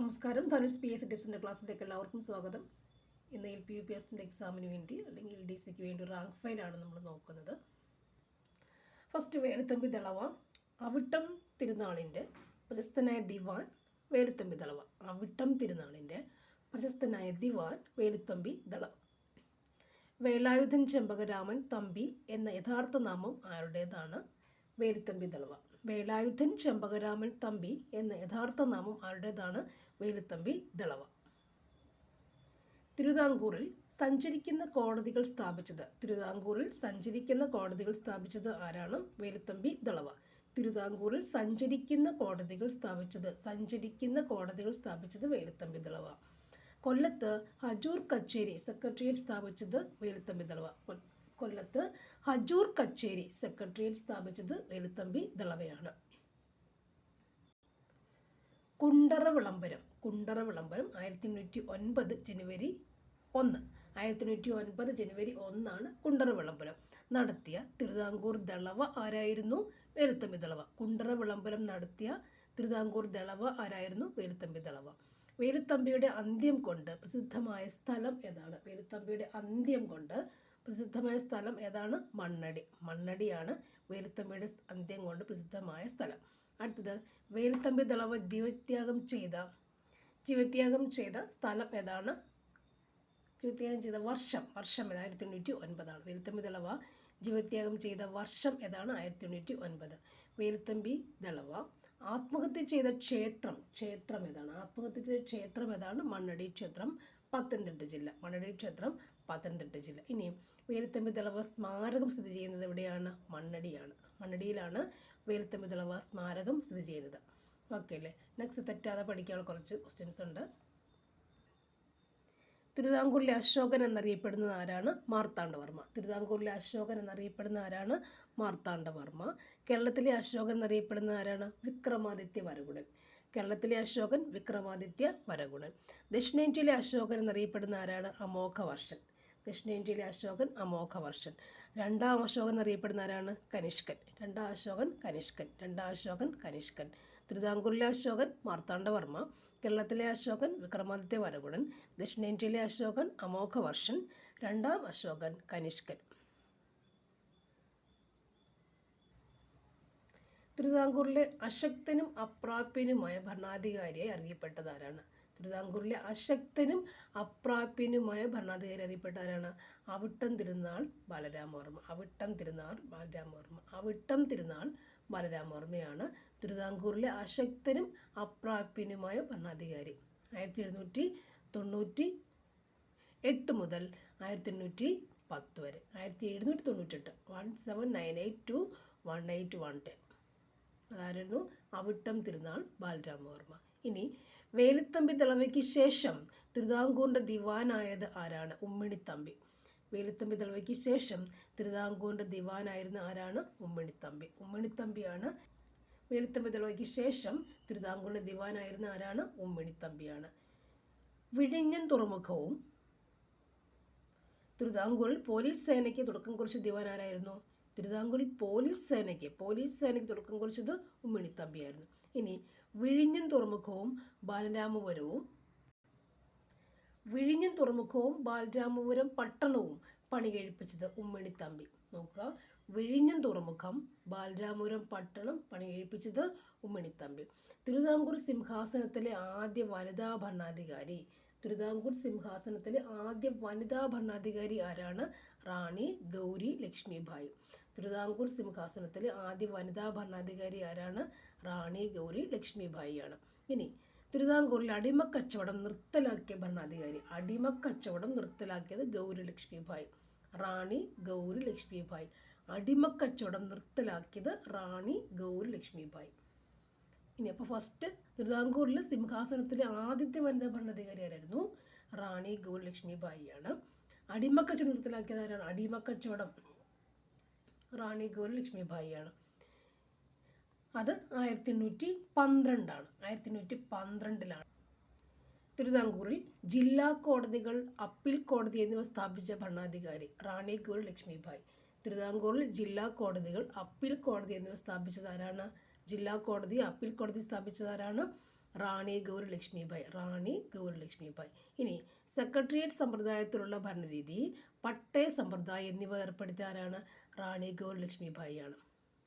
നമസ്കാരം. ധനുഷ് PSC ടിപ്സിൻ്റെ ക്ലാസ്സിലേക്ക് എല്ലാവർക്കും സ്വാഗതം. ഇന്ന് LPUPSൻ്റെ എക്സാമിന് വേണ്ടി അല്ലെങ്കിൽ LDCക്ക് വേണ്ടി റാങ്ക് ഫയലാണ് നമ്മൾ നോക്കുന്നത്. ഫസ്റ്റ് വേലുത്തമ്പി ദളവ. അവിട്ടം തിരുനാളിൻ്റെ പ്രശസ്തനായ ദിവാൻ വേലുത്തമ്പി ദളവ. അവിട്ടം തിരുനാളിൻ്റെ പ്രശസ്തനായ ദിവാൻ വേലുത്തമ്പി ദളവ. വേലായുധൻ ചെമ്പകരാമൻ തമ്പി എന്ന യഥാർത്ഥ നാമം ആരുടേതാണ്? വേലുത്തമ്പി ദളവ. വേലായുധൻ ചെമ്പകരാമൻ തമ്പി എന്ന യഥാർത്ഥ നാമം ആരുടേതാണ്? വേലുത്തമ്പി ദളവ. തിരുവിതാംകൂറിൽ സഞ്ചരിക്കുന്ന കോടതികൾ സ്ഥാപിച്ചത് ആരാണ്? വേലുത്തമ്പി ദളവ. തിരുവിതാംകൂറിൽ സഞ്ചരിക്കുന്ന കോടതികൾ സ്ഥാപിച്ചത് വേലുത്തമ്പി ദളവ. കൊല്ലത്ത് ഹജൂർ കച്ചേരി സെക്രട്ടേറിയറ്റ് സ്ഥാപിച്ചത് വേലുത്തമ്പി ദളവ. കൊല്ലത്ത് ഹജൂർ കച്ചേരി സെക്രട്ടേറിയറ്റ് സ്ഥാപിച്ചത് വേലുത്തമ്പി ദളവയാണ്. കുണ്ടറ വിളംബരം 1809 ജനുവരി 1. 1809 ജനുവരി 1 കുണ്ടറ വിളംബരം നടത്തിയ തിരുവിതാംകൂർ ദളവ ആരായിരുന്നു? വേലുത്തമ്പി ദളവ. കുണ്ടറ വിളംബരം നടത്തിയ തിരുവിതാംകൂർ ദളവ ആരായിരുന്നു? വേലുത്തമ്പി ദളവ. വേലുത്തമ്പിയുടെ അന്ത്യം കൊണ്ട് പ്രസിദ്ധമായ സ്ഥലം ഏതാണ്? വേലുത്തമ്പിയുടെ അന്ത്യം കൊണ്ട് പ്രസിദ്ധമായ സ്ഥലം ഏതാണ്? മണ്ണടിയാണ് വേലുത്തമ്പിയുടെ അന്ത്യം കൊണ്ട് പ്രസിദ്ധമായ സ്ഥലം. അടുത്തത് വേലുത്തമ്പി ദളവ ജീവത്യാഗം ചെയ്ത സ്ഥലം ഏതാണ്? ജീവത്യാഗം ചെയ്ത വർഷം 1809. വേലുത്തമ്പി ദളവ ജീവത്യാഗം ചെയ്ത വർഷം ഏതാണ്? 1809. വേലുത്തമ്പി ദളവ ആത്മഹത്യ ചെയ്ത ക്ഷേത്രം ഏതാണ്? മണ്ണടി ക്ഷേത്രം, പത്തനംതിട്ട ജില്ല. ഇനി വേലുത്തമ്പി ദളവ സ്മാരകം സ്ഥിതി ചെയ്യുന്നത് എവിടെയാണ്? മണ്ണടിയിലാണ് വേലുത്തമ്പി ദളവ സ്മാരകം സ്ഥിതി ചെയ്യുന്നത്. ഓക്കെ അല്ലേ? നെക്സ്റ്റ് തെറ്റാതെ പഠിക്കാനുള്ള കുറച്ച് ക്വസ്റ്റ്യൻസ് ഉണ്ട്. തിരുവിതാംകൂറിലെ അശോകൻ എന്നറിയപ്പെടുന്നത് ആരാണ്? മാർത്താണ്ഡവർമ്മ. കേരളത്തിലെ അശോകൻ എന്നറിയപ്പെടുന്നത് ആരാണ്? വിക്രമാദിത്യ വരഗുണൻ. ദക്ഷിണേന്ത്യയിലെ അശോകൻ എന്നറിയപ്പെടുന്ന ആരാണ്? അമോഘവർഷൻ. രണ്ടാം അശോകൻ എന്നറിയപ്പെടുന്ന ആരാണ്? കനിഷ്കൻ. തിരുവിതാംകൂറിലെ അശോകൻ മാർത്താണ്ഡവർമ്മ, കേരളത്തിലെ അശോകൻ വിക്രമാദിത്യ വരഗുണൻ, ദക്ഷിണേന്ത്യയിലെ അശോകൻ അമോഘവർഷൻ, രണ്ടാം അശോകൻ കനിഷ്കൻ. തിരുവിതാംകൂറിലെ അശക്തനും അപ്രാപ്യനുമായ ഭരണാധികാരിയായി അറിയപ്പെട്ടത് ആരാണ്? അവിട്ടം തിരുനാൾ ബാലരാമവർമ്മയാണ് തിരുവിതാംകൂറിലെ അശക്തനും അപ്രാപ്യനുമായ ഭരണാധികാരി. 1798 മുതൽ 1810 വരെ. 1798 1798 to 1810 അതായിരുന്നു അവിട്ടം തിരുനാൾ ബാലരാമവർമ്മ. ഇനി വേലുത്തമ്പി ദളവയ്ക്ക് ശേഷം തിരുവിതാംകൂറിൻ്റെ ദിവാനായത് ആരാണ്? ഉമ്മിണിത്തമ്പി. തിരുവിതാംകൂറിൻ്റെ ദിവാനായിരുന്ന ആരാണ്? ഉമ്മിണിത്തമ്പിയാണ്. വേലുത്തമ്പി ദളവയ്ക്ക് ശേഷം തിരുവിതാംകൂറിൻ്റെ ദിവാനായിരുന്ന ആരാണ്? ഉമ്മിണിത്തമ്പിയാണ്. വിഴിഞ്ഞം തുറമുഖവും തിരുവിതാംകൂറിൽ പോലീസ് സേനയ്ക്ക് തുടക്കം കുറിച്ച ദിവാൻ ആരായിരുന്നു? തിരുവിതാംകൂറിൽ പോലീസ് സേനയ്ക്ക് തുടക്കം കുറിച്ചത് ഉമ്മിണിത്തമ്പിയായിരുന്നു. ഇനി വിഴിഞ്ഞം തുറമുഖവും ബാലരാമപുരം പട്ടണവും പണി കഴിപ്പിച്ചത് ഉമ്മിണിത്തമ്പി. നോക്കുക, വിഴിഞ്ഞം തുറമുഖം, ബാലരാമപുരം പട്ടണം പണി കഴിപ്പിച്ചത് ഉമ്മിണിത്തമ്പി. തിരുവിതാംകൂർ സിംഹാസനത്തിലെ ആദ്യ വനിതാ ഭരണാധികാരി ആരാണ്? റാണി ഗൗരി ലക്ഷ്മിഭായ്. ആണ്. ഇനി തിരുവിതാംകൂറിൽ അടിമക്കച്ചവടം നിർത്തലാക്കിയത് ഗൗരി ലക്ഷ്മിഭായ്. റാണി ഗൗരി ലക്ഷ്മിഭായ്. ഇനി അപ്പോൾ ഫസ്റ്റ് തിരുവിതാംകൂറിൽ സിംഹാസനത്തിലെ ആദ്യത്തെ വനിതാ ഭരണാധികാരി ആരായിരുന്നു? റാണി ഗൗരി ലക്ഷ്മിഭായി ആണ്. അടിമക്കച്ചവടം നിർത്തലാക്കിയത് ആരാണ്? റാണി ഗൗരി ലക്ഷ്മിഭായി ആണ്. അത് 1812 തിരുവിതാംകൂറിൽ ജില്ലാ കോടതികൾ, അപ്പീൽ കോടതി എന്നിവ സ്ഥാപിച്ച ഭരണാധികാരി റാണി ഗൗരി ലക്ഷ്മിഭായ്. തിരുവിതാംകൂറിൽ ജില്ലാ കോടതികൾ, അപ്പീൽ കോടതി എന്നിവ സ്ഥാപിച്ചത് ആരാണ്? ജില്ലാ കോടതി, അപ്പീൽ കോടതി സ്ഥാപിച്ചതാരാണ്? റാണി ഗൗരി ലക്ഷ്മിബായി. റാണി ഗൗരി ലക്ഷ്മിബായി. ഇനി സെക്രട്ടേറിയറ്റ് സമ്പ്രദായത്തിലുള്ള ഭരണരീതി, പട്ടയ സമ്പ്രദായം എന്നിവ ഏർപ്പെടുത്തിയ ആരാണ്? റാണി ഗൗരി ലക്ഷ്മിബായിയാണ്.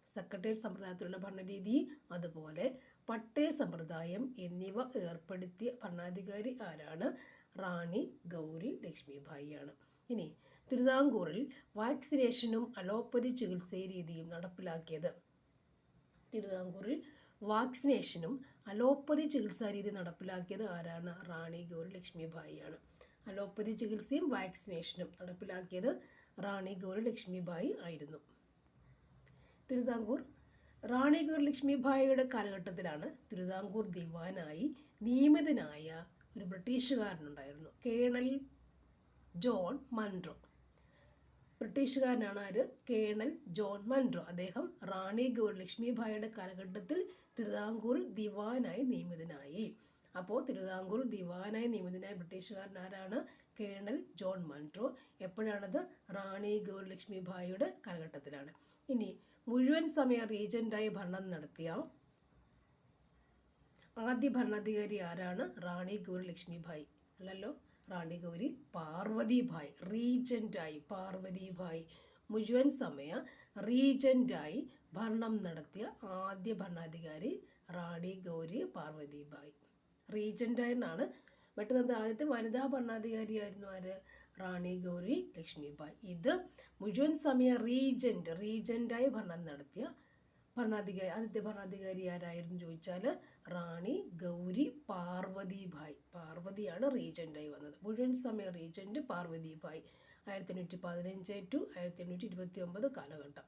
സെക്രട്ടേറിയറ്റ് സമ്പ്രദായത്തിലുള്ള ഭരണരീതി അതുപോലെ പട്ടയ സമ്പ്രദായം എന്നിവ ഏർപ്പെടുത്തിയ ഭരണാധികാരി ആരാണ്? റാണി ഗൗരി ലക്ഷ്മിബായിയാണ്. ഇനി തിരുവിതാംകൂറിൽ വാക്സിനേഷനും അലോപ്പതി ചികിത്സാ രീതിയും നടപ്പിലാക്കിയത്. തിരുവിതാംകൂറിൽ വാക്സിനേഷനും അലോപ്പതി ചികിത്സാ രീതി നടപ്പിലാക്കിയത് ആരാണ്? റാണി ഗൗരി ലക്ഷ്മിബായിയാണ്. അലോപ്പതി ചികിത്സയും വാക്സിനേഷനും നടപ്പിലാക്കിയത് റാണി ഗൗരി ലക്ഷ്മിബായി ആയിരുന്നു. തിരുവിതാംകൂർ റാണി ഗൗരി ലക്ഷ്മിബായിയുടെ കാലഘട്ടത്തിലാണ് തിരുവിതാംകൂർ ദിവാനായി നിയമിതനായ ഒരു ബ്രിട്ടീഷുകാരനുണ്ടായിരുന്നു, കേണൽ ജോൺ മൺറോ. ബ്രിട്ടീഷുകാരനാണ് ആര്? Colonel John Munro. അദ്ദേഹം റാണി ഗൗരി ലക്ഷ്മിബായിയുടെ കാലഘട്ടത്തിൽ തിരുവിതാംകൂറിൽ ദിവാനായി നിയമിതനായി. അപ്പോൾ തിരുവിതാംകൂറിൽ ദിവാനായി നിയമിതനായ ബ്രിട്ടീഷുകാരൻ ആരാണ്? Colonel John Munro. എപ്പോഴാണത്? റാണി ഗൗരി ലക്ഷ്മിബായിയുടെ കാലഘട്ടത്തിലാണ്. ഇനി മുഴുവൻ സമയ റീജൻ്റായി ഭരണം നടത്തിയ ആദ്യ ഭരണാധികാരി ആരാണ്? റാണി ഗൗരി ലക്ഷ്മിബായി അല്ലല്ലോ, റാണി ഗൗരി പാർവതിബായി. റീജൻ്റായി പാർവതിബായി മുഴുവൻ സമയ റീജൻ്റായി ഭരണം നടത്തിയ ആദ്യ ഭരണാധികാരി റാണി ഗൗരി പാർവതിബായി. റീജൻ്റായിട്ടാണ്. മറ്റേത് ആദ്യത്തെ വനിതാ ഭരണാധികാരിയായിരുന്നു ആര്? റാണി ഗൗരി ലക്ഷ്മിബായി. ഇത് മുഴുവൻ സമയ റീജൻ്റായി ഭരണം നടത്തിയ ഭരണാധികാരി, ആദ്യത്തെ ഭരണാധികാരി ആരായിരുന്നു ചോദിച്ചാൽ റാണി ഗൗരി പാർവതിബായി. പാർവതിയാണ് റീജൻ്റായി വന്നത്. മുഴുവൻ സമയ റീജൻ്റ് പാർവതിബായി. 1815 to 1829 കാലഘട്ടം.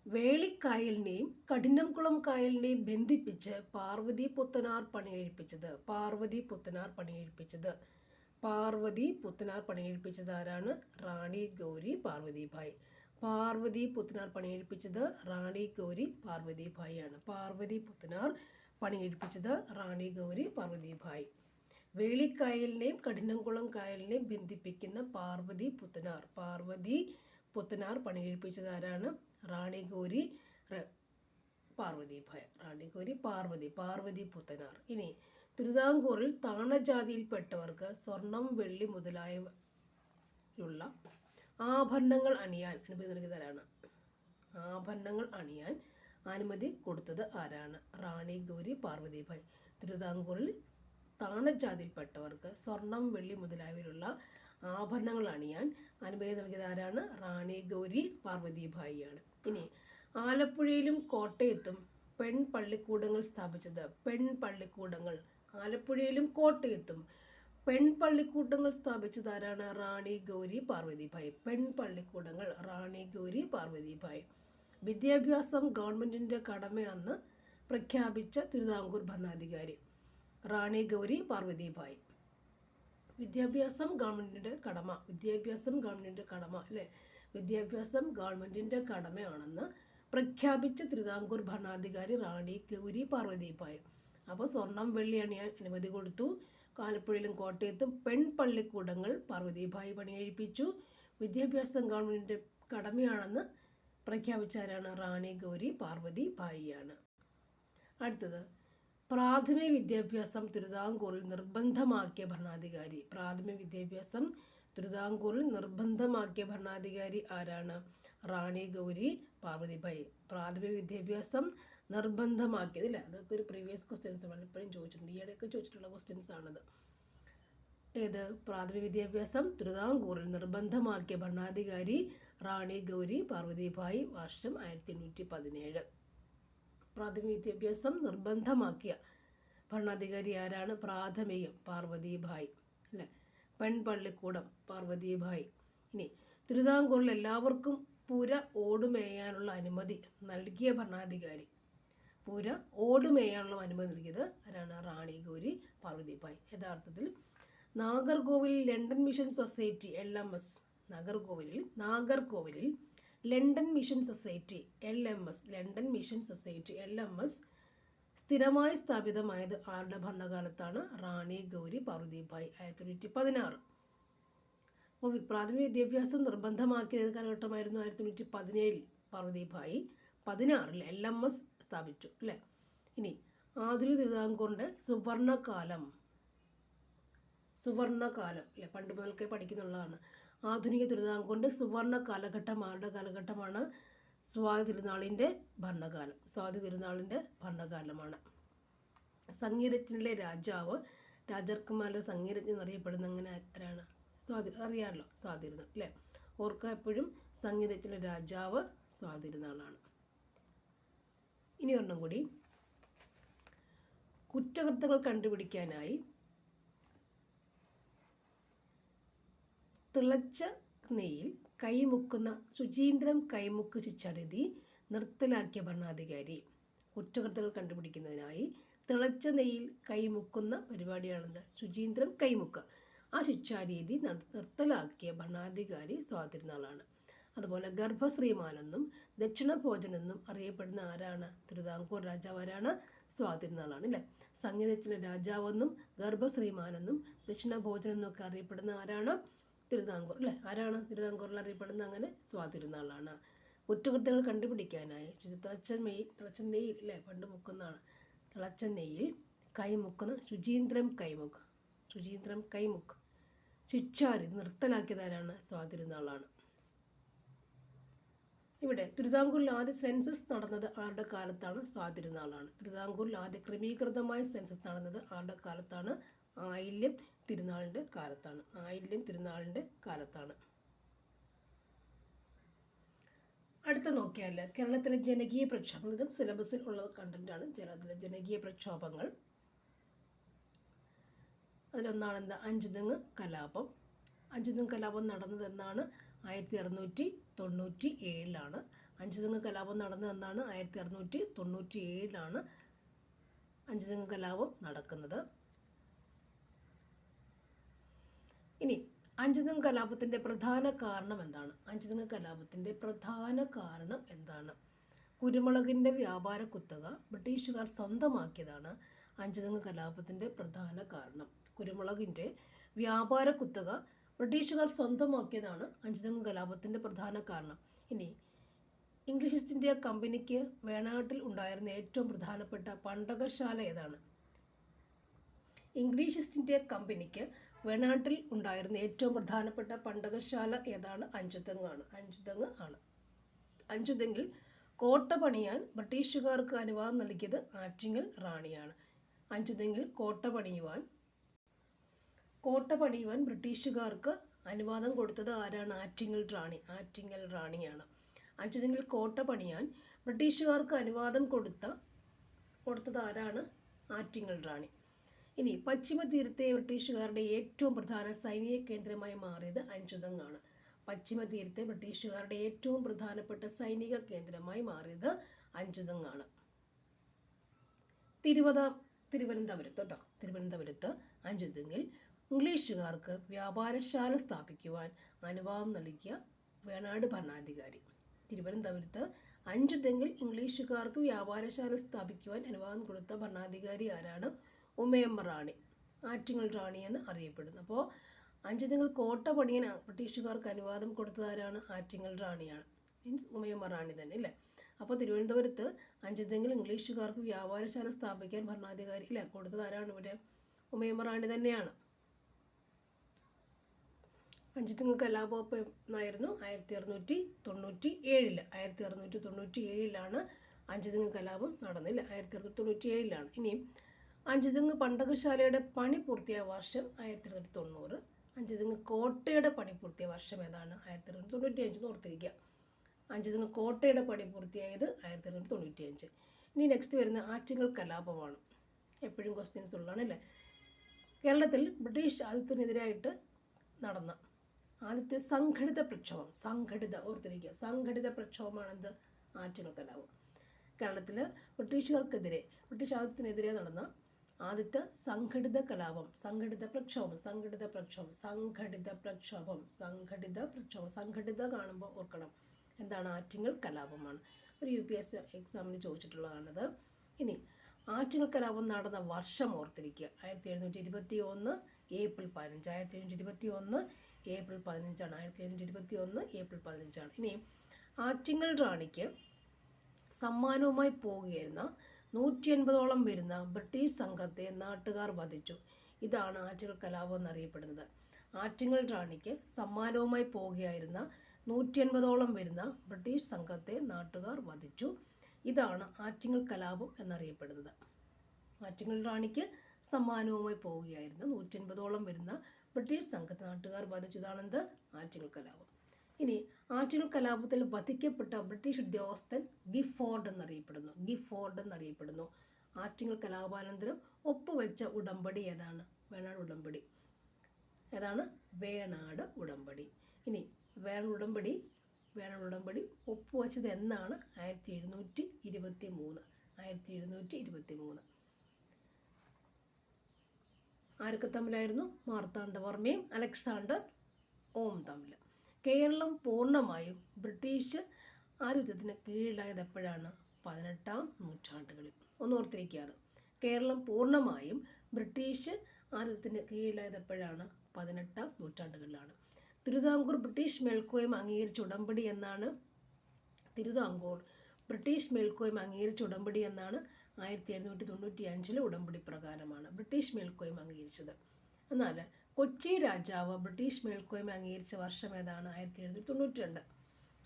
വേളിക്കായലിനെയും കഠിനംകുളം കായലിനെയും ബന്ധിപ്പിച്ച് പാർവതി പുത്തനാർ പണിയെഴുപ്പിച്ചത് ആരാണ്? റാണി ഗൗരി പാർവതിബായി. പാർവതി പുത്തനാർ പണിയെഴുപ്പിച്ചത് റാണി ഗൗരി പാർവതിബായിയാണ്. പാർവതി പുത്തനാർ പണിയെഴുപ്പിച്ചത് റാണി ഗൗരി പാർവതിബായി. വേളിക്കായലിനെയും കഠിനംകുളം കായലിനെയും ബന്ധിപ്പിക്കുന്ന പാർവതി പുത്തനാർ പണിയെഴുപ്പിച്ചത് ആരാണ്? റാണി ഗൗരി പാർവതിബായി. പാർവതി പുത്തനാർ. ഇനി തിരുവിതാംകൂറിൽ താണജാതിയിൽപ്പെട്ടവർക്ക് സ്വർണം, വെള്ളി മുതലായവയുള്ള ആഭരണങ്ങൾ അണിയാൻ അനുമതി നൽകിയതാരാണ്? ആഭരണങ്ങൾ അണിയാൻ അനുമതി കൊടുത്തത് ആരാണ്? റാണി ഗൗരി പാർവതിബായി. തിരുവിതാംകൂറിൽ താണജാതിയിൽപ്പെട്ടവർക്ക് സ്വർണം, വെള്ളി മുതലായവയിലുള്ള ആഭരണങ്ങൾ അണിയാൻ അനുമതി നൽകിയത് ആരാണ്? റാണി ഗൗരി പാർവതിബായിയാണ്. ഇനി ആലപ്പുഴയിലും കോട്ടയത്തും പെൺപള്ളിക്കൂടങ്ങൾ സ്ഥാപിച്ചത്. ആലപ്പുഴയിലും കോട്ടയത്തും പെൺപള്ളിക്കൂടങ്ങൾ സ്ഥാപിച്ചത് ആരാണ്? റാണി ഗൗരി പാർവതിബായി. പെൺപള്ളിക്കൂടങ്ങൾ റാണി ഗൗരി പാർവതിബായി. വിദ്യാഭ്യാസം ഗവൺമെൻറ്റിൻ്റെ കടമയെന്ന് പ്രഖ്യാപിച്ച തിരുവിതാംകൂർ ഭരണാധികാരി റാണി ഗൗരി പാർവതിബായി. വിദ്യാഭ്യാസം ഗവൺമെൻറ്റിൻ്റെ കടമ അല്ലേ? വിദ്യാഭ്യാസം ഗവൺമെൻറ്റിൻ്റെ കടമയാണെന്ന് പ്രഖ്യാപിച്ച തിരുവിതാംകൂർ ഭരണാധികാരി റാണി ഗൗരി പാർവതിബായി. അപ്പോൾ സ്വർണം, വെള്ളി അണിയാൻ അനുമതി കൊടുത്തു. ആലപ്പുഴയിലും കോട്ടയത്തും പെൺപള്ളിക്കൂടങ്ങൾ പാർവതിബായി പണിയെഴുപ്പിച്ചു. വിദ്യാഭ്യാസം ഗവൺമെൻറ്റിൻ്റെ കടമയാണെന്ന് പ്രഖ്യാപിച്ചാരാണ്? റാണി ഗൗരി പാർവതിബായിയാണ്. അടുത്തത് പ്രാഥമിക വിദ്യാഭ്യാസം തിരുവിതാംകൂറിൽ നിർബന്ധമാക്കിയ ഭരണാധികാരി ആരാണ്? റാണി ഗൗരി പാർവതിബായി. പ്രാഥമിക വിദ്യാഭ്യാസം നിർബന്ധമാക്കിയതില്ല. അതൊക്കെ ഒരു പ്രീവിയസ് ക്വസ്റ്റ്യൻസ് പലപ്പോഴും ചോദിച്ചിട്ടുണ്ട്. ഈയിടെയൊക്കെ ചോദിച്ചിട്ടുള്ള ക്വസ്റ്റ്യൻസ് ആണത്. ഏത്? പ്രാഥമിക വിദ്യാഭ്യാസം തിരുവിതാംകൂറിൽ നിർബന്ധമാക്കിയ ഭരണാധികാരി റാണി ഗൗരി പാർവതിബായി. വർഷം 1817. പ്രാഥമിക വിദ്യാഭ്യാസം നിർബന്ധമാക്കിയ ഭരണാധികാരി ആരാണ്? പ്രാഥമികം പാർവതിബായി അല്ലേ? പെൺപള്ളിക്കൂടം പാർവതിബായി. ഇനി തിരുവിതാംകൂറിൽ എല്ലാവർക്കും പുര ഓടുമേയാനുള്ള അനുമതി നൽകിയ ഭരണാധികാരി നൽകിയത് ആരാണ്? റാണി ഗൗരി പാർവതിബായി. യഥാർത്ഥത്തിൽ നാഗർകോവിലിൽ London Mission Society London Mission Society സ്ഥിരമായി സ്ഥാപിതമായത് ആരുടെ ഭരണകാലത്താണ്? റാണി ഗൗരി പാർവതിബായി. 1816. അപ്പോൾ പ്രാഥമിക വിദ്യാഭ്യാസം നിർബന്ധമാക്കിയത് കാലഘട്ടമായിരുന്നു 1817 പാർവതിബായി. 16 LMS സ്ഥാപിച്ചു അല്ലേ. ഇനി ആധുനിക തിരുവിതാംകൂറിൻ്റെ സുവർണകാലം അല്ലേ, പണ്ട് മുതൽക്കേ പഠിക്കുന്നുള്ളതാണ്. ആധുനിക തിരുവിതാംകൂറിൻ്റെ സുവർണ കാലഘട്ടം ആരുടെ കാലഘട്ടമാണ്? സ്വാതി തിരുനാളിൻ്റെ ഭരണകാലമാണ്. സംഗീതജ്ഞനിലെ രാജാവ്, രാജാക്കന്മാരുടെ സംഗീതജ്ഞൻ എന്നറിയപ്പെടുന്ന അങ്ങനെ ആരാണ്? അറിയാമല്ലോ, സ്വാതി തിരുനാൾ അല്ലേ. ഓർക്കുക എപ്പോഴും, സംഗീതജ്ഞനിലെ രാജാവ് സ്വാതി തിരുനാളാണ്. ഇനി ഒരെണ്ണം കൂടി. കുറ്റകൃത്യങ്ങൾ കണ്ടുപിടിക്കാനായി തിളച്ച നെയ്യിൽ കൈമുക്കുന്ന ശുചീന്ദ്രം കൈമുക്ക് ശിക്ഷാരീതി നിർത്തലാക്കിയ ഭരണാധികാരി. കുറ്റകൃത്യങ്ങൾ കണ്ടുപിടിക്കുന്നതിനായി തിളച്ച നെയ്യിൽ കൈമുക്കുന്ന പരിപാടിയാണെന്ത്? ശുചീന്ദ്രം കൈമുക്ക്. ആ ശിക്ഷാരീതി നിർത്തലാക്കിയ ഭരണാധികാരി സ്വാതി തിരുനാളാണ്. അതുപോലെ ഗർഭശ്രീമാനെന്നും ദക്ഷിണ ഭോജനെന്നും അറിയപ്പെടുന്ന ആരാണ്? തിരുവിതാംകൂർ രാജാവ് ആരാണ്? സ്വാതി തിരുനാളാണ് അല്ലേ. സംഗീതജ്ഞ രാജാവെന്നും ഗർഭശ്രീമാനെന്നും ദക്ഷിണ ഭോജനെന്നും ഒക്കെ അറിയപ്പെടുന്ന ആരാണ്? തിരുവിതാംകൂർ അല്ലേ. ആരാണ് തിരുവിതാംകൂറിൽ അറിയപ്പെടുന്ന? അങ്ങനെ സ്വാതി തിരുനാളാണ്. കുറ്റകൃത്യങ്ങൾ കണ്ടുപിടിക്കാനായി തിളച്ച നെയ്യിൽ അല്ലേ, പണ്ട് മുക്കുന്നതാണ്. തിളച്ച നെയ്യിൽ കൈമുക്കുന്ന ശുചീന്ദ്രം കൈമുക്ക് ശിക്ഷാരീതി നിർത്തലാക്കിയതാരാണ്? സ്വാതി തിരുനാളാണ്. ഇവിടെ തിരുവിതാംകൂറിൽ ആദ്യ സെൻസസ് നടന്നത് ആരുടെ കാലത്താണ്? സ്വാതി തിരുനാളാണ്. തിരുവിതാംകൂറിൽ ആദ്യ ക്രമീകൃതമായ സെൻസസ് നടന്നത് ആരുടെ കാലത്താണ്? ആയില്യം തിരുനാളിൻ്റെ കാലത്താണ്. അടുത്ത നോക്കിയാൽ കേരളത്തിലെ ജനകീയ പ്രക്ഷോഭങ്ങൾ. ഇതും സിലബസിൽ ഉള്ള കണ്ടന്റാണ്. കേരളത്തിലെ ജനകീയ പ്രക്ഷോഭങ്ങൾ. അതിലൊന്നാണ് അഞ്ചുതെങ്ങ് കലാപം. അഞ്ചുതെങ്ങ് കലാപം നടന്നത് എന്നാണ്? 1697. അഞ്ചുതെങ്ങ് കലാപം നടന്നത് എന്നാണ്? 1697 അഞ്ചുതെങ്ങ് കലാപം നടക്കുന്നത്. ഇനി അഞ്ചുതെങ്ങ് കലാപത്തിൻ്റെ പ്രധാന കാരണം എന്താണ്? കുരുമുളകിൻ്റെ വ്യാപാര കുത്തക ബ്രിട്ടീഷുകാർ സ്വന്തമാക്കിയതാണ് അഞ്ചുതെങ്ങ് കലാപത്തിൻ്റെ പ്രധാന കാരണം. കുരുമുളകിൻ്റെ വ്യാപാര കുത്തക ബ്രിട്ടീഷുകാർ സ്വന്തമാക്കിയതാണ് അഞ്ചുതെങ്ങ് കലാപത്തിൻ്റെ പ്രധാന കാരണം. ഇനി ഇംഗ്ലീഷ് ഈസ്റ്റ് ഇന്ത്യ കമ്പനിക്ക് വേണാട്ടിൽ ഉണ്ടായിരുന്ന ഏറ്റവും പ്രധാനപ്പെട്ട പണ്ടകശാല ഏതാണ്? ഇംഗ്ലീഷ് ഈസ്റ്റ് ഇന്ത്യ കമ്പനിക്ക് വേണാട്ടിൽ ഉണ്ടായിരുന്ന ഏറ്റവും പ്രധാനപ്പെട്ട പണ്ടകശാല ഏതാണ്? അഞ്ചുതെങ്ങ് ആണ്. അഞ്ചുതെങ്ങിൽ കോട്ട പണിയാൻ ബ്രിട്ടീഷുകാർക്ക് അനുവാദം നൽകിയത് ആറ്റിങ്ങൽ റാണിയാണ്. അഞ്ചുതെങ്ങിൽ കോട്ട പണിയുവാൻ ബ്രിട്ടീഷുകാർക്ക് അനുവാദം കൊടുത്തത് ആരാണ്? ആറ്റിങ്ങൽ റാണിയാണ്. അഞ്ചുതെങ്ങിൽ കോട്ട പണിയാൻ ബ്രിട്ടീഷുകാർക്ക് അനുവാദം കൊടുത്തത് ആരാണ്? ആറ്റിങ്ങൽ റാണി. ഇനി പശ്ചിമ തീരത്തെ ബ്രിട്ടീഷുകാരുടെ ഏറ്റവും പ്രധാന സൈനിക കേന്ദ്രമായി മാറിയത് അഞ്ചുതെങ്ങാണ്. പശ്ചിമ തീരത്തെ ബ്രിട്ടീഷുകാരുടെ ഏറ്റവും പ്രധാനപ്പെട്ട സൈനിക കേന്ദ്രമായി മാറിയത് അഞ്ചുതെങ്ങാണ്. തിരുവനന്തപുരത്ത് അഞ്ചുതെങ്ങിൽ ഇംഗ്ലീഷുകാർക്ക് വ്യാപാരശാല സ്ഥാപിക്കുവാൻ അനുവാദം നൽകിയ വേണാട് ഭരണാധികാരി. തിരുവനന്തപുരത്ത് അഞ്ചുതെങ്ങിൽ ഇംഗ്ലീഷുകാർക്ക് വ്യാപാരശാല സ്ഥാപിക്കുവാൻ അനുവാദം കൊടുത്ത ഭരണാധികാരി ആരാണ്? ഉമയമ്മ റാണി, ആറ്റിങ്ങൽ റാണി എന്ന് അറിയപ്പെടുന്നു. അപ്പോൾ അഞ്ചുതെങ്ങിൽ കോട്ട പണിയാൻ ബ്രിട്ടീഷുകാർക്ക് അനുവാദം കൊടുത്തത് ആരാണ്? ആറ്റിങ്ങൽ റാണിയാണ്. മീൻസ് ഉമയമ്മ റാണി തന്നെ അല്ലേ. അപ്പോൾ തിരുവനന്തപുരത്ത് അഞ്ചുതെങ്ങിൽ ഇംഗ്ലീഷുകാർക്ക് വ്യാപാരശാല സ്ഥാപിക്കാൻ ഭരണാധികാരി കൊടുത്തത് ആരാണ്? ഇവിടെ ഉമയമ്മ റാണി തന്നെയാണ്. അഞ്ചുതെങ്ങ് കലാപം എന്നായിരുന്നു? 1697 അഞ്ചുതെങ്ങ് കലാപം നടന്നില്ല. 1697. ഇനി അഞ്ചുതെങ്ങ് പണ്ടകശാലയുടെ പണി പൂർത്തിയായ വർഷം 1690. അഞ്ചുതെങ്ങ് കോട്ടയുടെ പണി പൂർത്തിയായ വർഷം ഏതാണ്? 1695 ഓർത്തിരിക്കുക. അഞ്ചുതെങ്ങ് കോട്ടയുടെ പണി പൂർത്തിയായത് 1695. ഇനി നെക്സ്റ്റ് വരുന്ന ആറ്റിങ്ങൽ കലാപമാണ്. എപ്പോഴും ക്വസ്റ്റ്യൻസ് ഉള്ളതാണ് അല്ലേ. കേരളത്തിൽ ബ്രിട്ടീഷ് ആധിപത്യത്തിനെതിരായിട്ട് നടന്ന ആദ്യത്തെ സംഘടിത പ്രക്ഷോഭമാണെന്ത്? ആറ്റിങ്ങൽ കലാപം. കേരളത്തിൽ ബ്രിട്ടീഷ് ആധിപത്യത്തിനെതിരെ നടന്ന ആദ്യത്തെ സംഘടിത പ്രക്ഷോഭം. സംഘടിത കാണുമ്പോൾ ഓർക്കണം എന്താണ്? ആറ്റിങ്ങൽ കലാപമാണ്. ഒരു UPSC എക്സാമിന് ചോദിച്ചിട്ടുള്ളതാണിത്. ഇനി ആറ്റിങ്ങൽ കലാപം നടന്ന വർഷം ഓർത്തിരിക്കുക. 1721 ഏപ്രിൽ 15. 1721 ഏപ്രിൽ 15. 1721 ഏപ്രിൽ 15. ഇനി ആറ്റിങ്ങൽ റാണിക്ക് സമ്മാനവുമായി പോവുകയായിരുന്ന 180ഓളം വരുന്ന ബ്രിട്ടീഷ് സംഘത്തെ നാട്ടുകാർ വധിച്ചു. ഇതാണ് ആറ്റിങ്ങൽ കലാപം എന്നറിയപ്പെടുന്നത്. ആറ്റിങ്ങൽ റാണിക്ക് സമ്മാനവുമായി പോവുകയായിരുന്ന 180ഓളം വരുന്ന ബ്രിട്ടീഷ് സംഘത്തെ നാട്ടുകാർ വധിച്ചു. ഇതാണ് ആറ്റിങ്ങൽ കലാപം എന്നറിയപ്പെടുന്നത്. ആറ്റിങ്ങൽ റാണിക്ക് സമ്മാനവുമായി പോവുകയായിരുന്ന 180ഓളം വരുന്ന ബ്രിട്ടീഷ് സംഘത്തെ നാട്ടുകാർ വധിച്ചതാണെന്ത്? ആറ്റിങ്ങൽ കലാപം. ഇനി ആറ്റിങ്ങൽ കലാപത്തിൽ വധിക്കപ്പെട്ട ബ്രിട്ടീഷ് ഉദ്യോഗസ്ഥൻ ഗിഫോർഡ് എന്നറിയപ്പെടുന്നു. ആറ്റിങ്ങൽ കലാപാനന്തരം ഒപ്പുവെച്ച ഉടമ്പടി ഏതാണ്? വേണാട് ഉടമ്പടി. ഏതാണ്? വേണാട് ഉടമ്പടി. ഇനി വേണാട് ഉടമ്പടി ഒപ്പുവെച്ചത് എന്നാണ്? 1723. ആരൊക്കെ തമ്മിലായിരുന്നു? മാർത്താണ്ഡവർമ്മയും അലക്സാണ്ടർ ഓം തമ്മിൽ. കേരളം പൂർണ്ണമായും ബ്രിട്ടീഷ് ആധിപത്യത്തിന് കീഴിലായത് എപ്പോഴാണ്? 18-ാം നൂറ്റാണ്ടുകളിൽ. ഒന്ന് ഓർത്തിരിക്കുക. കേരളം പൂർണ്ണമായും ബ്രിട്ടീഷ് ആധിപത്യത്തിന് കീഴിലായത് എപ്പോഴാണ്? 18-ാം നൂറ്റാണ്ടുകളിലാണ്. തിരുവിതാംകൂർ ബ്രിട്ടീഷ് മേൽക്കോയ്മ അംഗീകരിച്ച ഉടമ്പടി എന്നാണ്? 1795 ഉടമ്പടി പ്രകാരമാണ് ബ്രിട്ടീഷ് മേൽക്കോയ്മ അംഗീകരിച്ചത്. എന്നാൽ കൊച്ചി രാജാവ് ബ്രിട്ടീഷ് മേൽക്കോയ്മ അംഗീകരിച്ച വർഷം ഏതാണ്? 1792.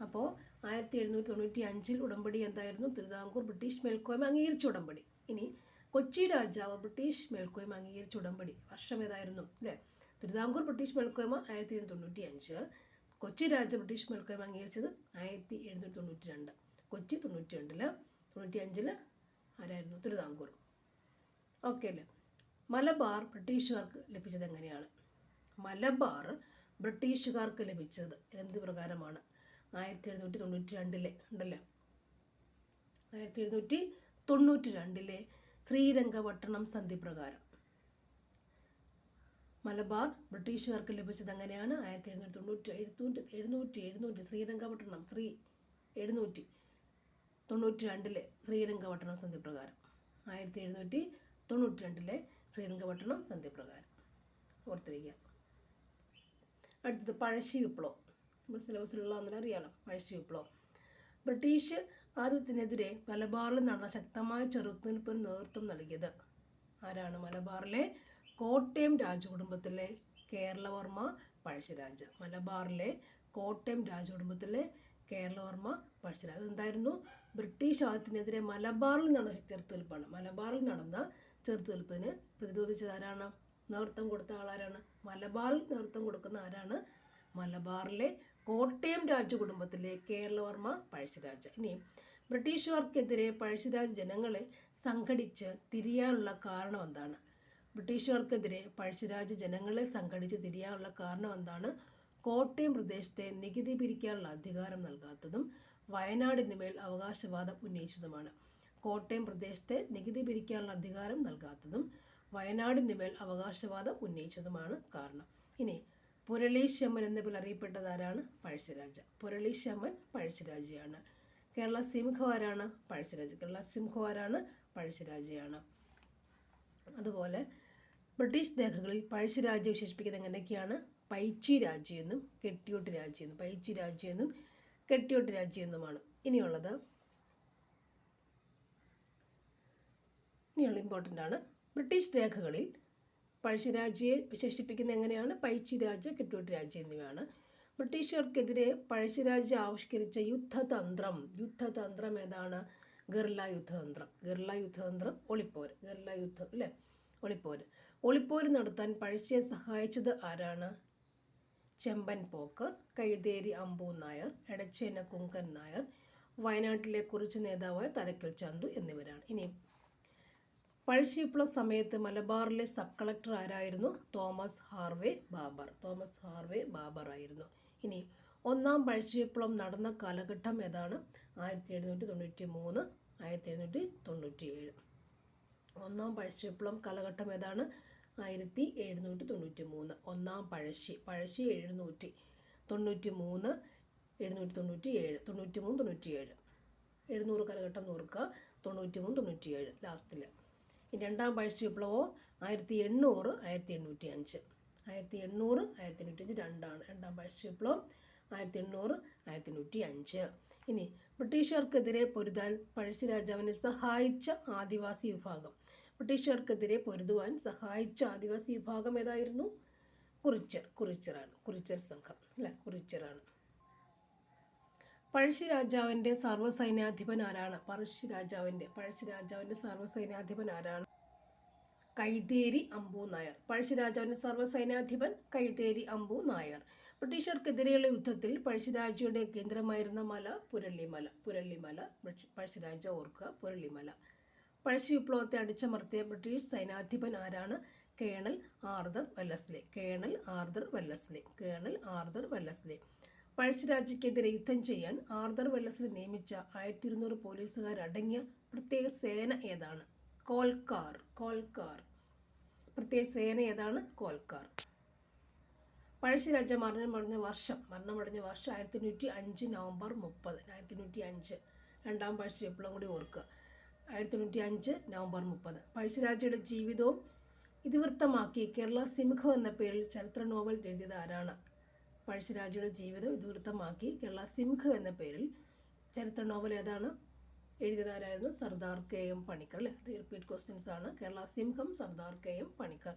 അപ്പോൾ 1795 ഉടമ്പടി എന്തായിരുന്നു? തിരുവിതാംകൂർ ബ്രിട്ടീഷ് മേൽക്കോയ്മ അംഗീകരിച്ച ഉടമ്പടി. ഇനി കൊച്ചി രാജാവ് ബ്രിട്ടീഷ് മേൽക്കോയ്മ അംഗീകരിച്ച ഉടമ്പടി വർഷം ഏതായിരുന്നു? അല്ലേ? തിരുവിതാംകൂർ ബ്രിട്ടീഷ് മേൽക്കോയ്മ 1795. കൊച്ചി രാജ ബ്രിട്ടീഷ് മേൽക്കോയ്മ അംഗീകരിച്ചത് 1792. കൊച്ചി 92. 95 ആരായിരുന്നു? തിരുവിതാംകൂർ. ഓക്കെ അല്ലേ? മലബാർ ബ്രിട്ടീഷുകാർക്ക് ലഭിച്ചത് എങ്ങനെയാണ്? മലബാർ ബ്രിട്ടീഷുകാർക്ക് ലഭിച്ചത് എന്ത് പ്രകാരമാണ്? 1792 ഉണ്ടല്ലേ? 1792 ശ്രീരംഗപട്ടണം സന്ധി പ്രകാരം മലബാർ ബ്രിട്ടീഷുകാർക്ക് ലഭിച്ചത് എങ്ങനെയാണ്? 1792 ശ്രീരംഗപട്ടണം 792 ശ്രീരംഗപട്ടണം സന്ധി പ്രകാരം. 1792 ശ്രീരംഗപട്ടണം സന്ധി പ്രകാരം ഓർത്തിരിക്കുക. അടുത്തത് പഴശ്ശി വിപ്ലവം. നമ്മൾ സിലബസിലുള്ള അന്നേരം അറിയാലോ പഴശ്ശി വിപ്ലവം. ബ്രിട്ടീഷ് ആധിപത്യത്തിനെതിരെ മലബാറിൽ നടന്ന ശക്തമായ ചെറുത്തുനിൽപ്പിന് നേതൃത്വം നൽകിയത് ആരാണ്? മലബാറിലെ കോട്ടയം രാജകുടുംബത്തിലെ കേരളവർമ്മ പഴശ്ശിരാജ. മലബാറിലെ കോട്ടയം രാജകുടുംബത്തിലെ കേരളവർമ്മ പഴശ്ശിരാജ. അതെന്തായിരുന്നു? ബ്രിട്ടീഷ് ആധിപത്യത്തിനെതിരെ മലബാറിൽ നടന്ന ചെറുത്തുനിൽപ്പാണ്. മലബാറിൽ നടന്ന ചെറുത്തുനിൽപ്പിന് പ്രതിരോധിച്ചത് ആരാണ്? നേതൃത്വം കൊടുത്ത ആളാരാണ്? മലബാറിൽ നേതൃത്വം കൊടുക്കുന്ന ആരാണ്? മലബാറിലെ കോട്ടയം രാജകുടുംബത്തിലെ കേരളവർമ്മ പഴശ്ശിരാജ. ഇനി ബ്രിട്ടീഷുകാർക്കെതിരെ പഴശ്ശിരാജ ജനങ്ങളെ സംഘടിച്ച് തിരിയാനുള്ള കാരണം എന്താണ്? ബ്രിട്ടീഷുകാർക്കെതിരെ പഴശ്ശിരാജ ജനങ്ങളെ സംഘടിച്ച് തിരിയാനുള്ള കാരണം എന്താണ്? കോട്ടയം പ്രദേശത്തെ നികുതി പിരിക്കാനുള്ള അധികാരം നൽകാത്തതും വയനാടിന് മേൽ അവകാശവാദം ഉന്നയിച്ചതുമാണ്. കോട്ടയം പ്രദേശത്തെ നികുതി പിരിക്കാനുള്ള അധികാരം നൽകാത്തതും വയനാടിന് മേൽ അവകാശവാദം ഉന്നയിച്ചതുമാണ് കാരണം. ഇനി പുരളീശമ്മൻ എന്ന പേരിൽ അറിയപ്പെട്ടത് ആരാണ്? പഴശ്ശിരാജ. പുരളീശമ്മൻ പഴശ്ശിരാജയാണ്. കേരള സിംഹം ആരാണ്? പഴശ്ശിരാജ. കേരള സിംഹം ആരാണ്? പഴശ്ശിരാജയാണ്. അതുപോലെ ബ്രിട്ടീഷ് രേഖകളിൽ പഴശ്ശിരാജയെ വിശേഷിപ്പിക്കുന്നത് എങ്ങനെയൊക്കെയാണ്? പൈച്ചി രാജ്യമെന്നും കെട്ടിയോട്ട് രാജ്യമെന്നും. പൈച്ചി രാജ്യമെന്നും കെട്ടിയോട്ട് രാജ്യമെന്നുമാണ്. ഇനിയുള്ള ഇമ്പോർട്ടൻ്റ് ആണ്. ബ്രിട്ടീഷ് രേഖകളിൽ പഴശ്ശിരാജയെ വിശേഷിപ്പിക്കുന്നത് എങ്ങനെയാണ്? പൈച്ചി രാജ്യ, കെട്ടിയോട്ട് രാജ്യം എന്നിവയാണ്. ബ്രിട്ടീഷുകാർക്കെതിരെ പഴശ്ശിരാജ ആവിഷ്കരിച്ച യുദ്ധതന്ത്രം ഏതാണ്? ഗറില്ല യുദ്ധതന്ത്രം. ഒളിപ്പോര്. ഗറില്ല യുദ്ധം അല്ലേ? ഒളിപ്പോര് നടത്താൻ പഴശ്ശിയെ സഹായിച്ചത് ആരാണ്? ചെമ്പൻ പോക്കർ, കൈതേരി അമ്പൂ നായർ, എടച്ചേന കുങ്കൻ നായർ, വയനാട്ടിലെ കുറിച്ച് നേതാവായ തലക്കൽ ചന്തു എന്നിവരാണ്. ഇനി പഴശ്ശി വിപ്ലവ സമയത്ത് മലബാറിലെ സബ് കളക്ടർ ആരായിരുന്നു? തോമസ് ഹാർവേ ബാബർ ആയിരുന്നു. ഇനി ഒന്നാം പഴശ്ശി വിപ്ലവം നടന്ന കാലഘട്ടം ഏതാണ്? 1793, 1797. ഒന്നാം പഴശ്ശി വിപ്ലവം കാലഘട്ടം ഏതാണ്? 1793. ഒന്നാം പഴശ്ശി 793, 797, 700 കാലഘട്ടം നോക്കുക. 93, ലാസ്റ്റിൽ. രണ്ടാം പഴശ്ശി വിപ്ലവം 1800, 1805. 1800, 1805 രണ്ടാണ്. രണ്ടാം പഴശ്ശി വിപ്ലവം 1800, 1805. ഇനി ബ്രിട്ടീഷുകാർക്കെതിരെ പൊരുതാൻ പഴശ്ശിരാജാവിനെ സഹായിച്ച ആദിവാസി വിഭാഗം. ബ്രിട്ടീഷുകാർക്കെതിരെ പൊരുതുവാൻ സഹായിച്ച ആദിവാസി വിഭാഗം ഏതായിരുന്നു? കുറിച്യറാണ്. കുറിച്യർ സംഘം അല്ലെ, കുറിച്യറാണ്. പഴശ്ശിരാജാവിൻ്റെ സർവ്വസൈന്യാധിപൻ ആരാണ്? പഴശ്ശിരാജാവിൻ്റെ സർവ്വസൈന്യാധിപൻ ആരാണ്? കൈതേരി അമ്പു നായർ. പഴശ്ശിരാജാവിൻ്റെ സർവ്വസൈന്യാധിപൻ കൈതേരി അമ്പു നായർ. ബ്രിട്ടീഷുകാർക്കെതിരെയുള്ള യുദ്ധത്തിൽ പഴശ്ശിരാജയുടെ കേന്ദ്രമായിരുന്ന മല പുരള്ളിമല. പഴശ്ശിരാജ ഓർക്കുക, പുരള്ളിമല. പഴശ്ശി വിപ്ലവത്തെ അടിച്ചമർത്തിയ ബ്രിട്ടീഷ് സൈന്യാധിപൻ ആരാണ്? Colonel Arthur Wellesley. പഴശ്ശിരാജയ്ക്കെതിരെ യുദ്ധം ചെയ്യാൻ ആർതർ വെല്ലസ്ലി നിയമിച്ച 1200 പോലീസുകാരടങ്ങിയ പ്രത്യേക സേന ഏതാണ്? കോൽക്കാർ. പ്രത്യേക സേന ഏതാണ്? കോൽക്കാർ. പഴശ്ശിരാജ മരണമടഞ്ഞ വർഷം 1805 നവംബർ 30. 1805. രണ്ടാം പഴശ്ശി വിപ്ലവം കൂടി ഓർക്കുക. 1805 നവംബർ 30. പഴശ്ശിരാജയുടെ ജീവിതവും ഇതിവൃത്തമാക്കി കേരള സിംഹം എന്ന പേരിൽ ചരിത്ര നോവൽ എഴുതിയത് ആരാണ്? പഴശ്ശിരാജയുടെ ജീവിതം ഇതിവൃത്തമാക്കി കേരള സിംഹം എന്ന പേരിൽ ചരിത്ര നോവൽ ഏതാണ്? എഴുതിയതാരായിരുന്നു? സർദാർ കെ.എം. പണിക്കർ അല്ലേ. അത് റിപ്പീറ്റ് ക്വസ്റ്റ്യൻസ് ആണ്. കേരള സിംഹം സർദാർ കെ.എം. പണിക്കർ.